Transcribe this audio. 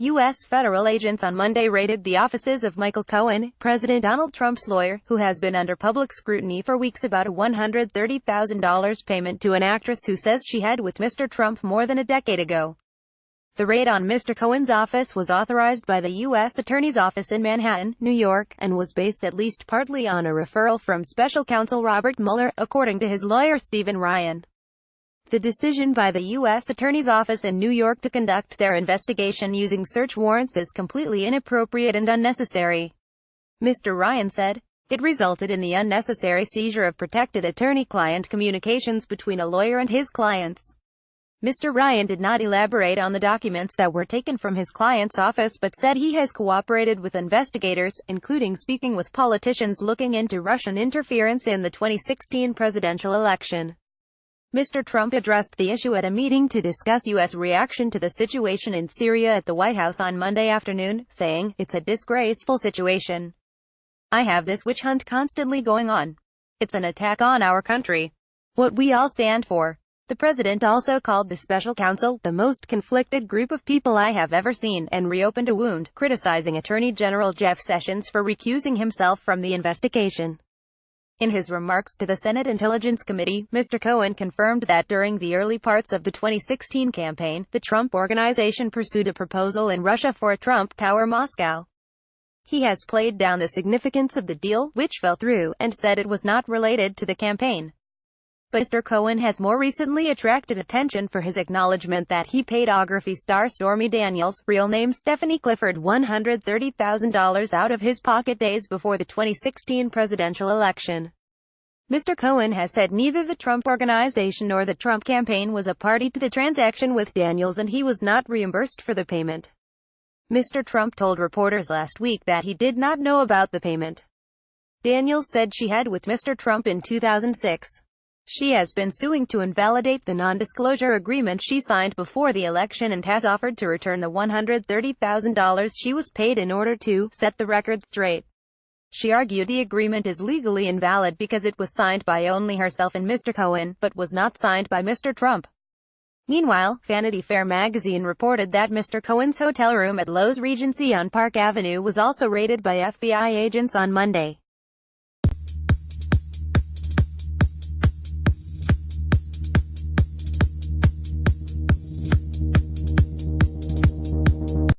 U.S. federal agents on Monday raided the offices of Michael Cohen, President Donald Trump's lawyer, who has been under public scrutiny for weeks about a $130,000 payment to an actress who says she had with Mr. Trump more than a decade ago. The raid on Mr. Cohen's office was authorized by the U.S. Attorney's Office in Manhattan, New York, and was based at least partly on a referral from Special Counsel Robert Mueller, according to his lawyer Stephen Ryan. The decision by the U.S. Attorney's Office in New York to conduct their investigation using search warrants is completely inappropriate and unnecessary. Mr. Ryan said, "It resulted in the unnecessary seizure of protected attorney-client communications between a lawyer and his clients." Mr. Ryan did not elaborate on the documents that were taken from his client's office but said he has cooperated with investigators, including speaking with politicians looking into Russian interference in the 2016 presidential election. Mr. Trump addressed the issue at a meeting to discuss U.S. reaction to the situation in Syria at the White House on Monday afternoon, saying, "It's a disgraceful situation. I have this witch hunt constantly going on. It's an attack on our country. What we all stand for." The president also called the special counsel the most conflicted group of people I have ever seen, and reopened a wound, criticizing Attorney General Jeff Sessions for recusing himself from the investigation. In his remarks to the Senate Intelligence Committee, Mr. Cohen confirmed that during the early parts of the 2016 campaign, the Trump Organization pursued a proposal in Russia for a Trump Tower Moscow. He has played down the significance of the deal, which fell through, and said it was not related to the campaign. But Mr. Cohen has more recently attracted attention for his acknowledgement that he paid Ography star Stormy Daniels, real name Stephanie Clifford, $130,000 out of his pocket days before the 2016 presidential election. Mr. Cohen has said neither the Trump Organization nor the Trump campaign was a party to the transaction with Daniels, and he was not reimbursed for the payment. Mr. Trump told reporters last week that he did not know about the payment. Daniels said she had with Mr. Trump in 2006. She has been suing to invalidate the non-disclosure agreement she signed before the election and has offered to return the $130,000 she was paid in order to set the record straight. She argued the agreement is legally invalid because it was signed by only herself and Mr. Cohen, but was not signed by Mr. Trump. Meanwhile, Vanity Fair magazine reported that Mr. Cohen's hotel room at Loews Regency on Park Avenue was also raided by FBI agents on Monday.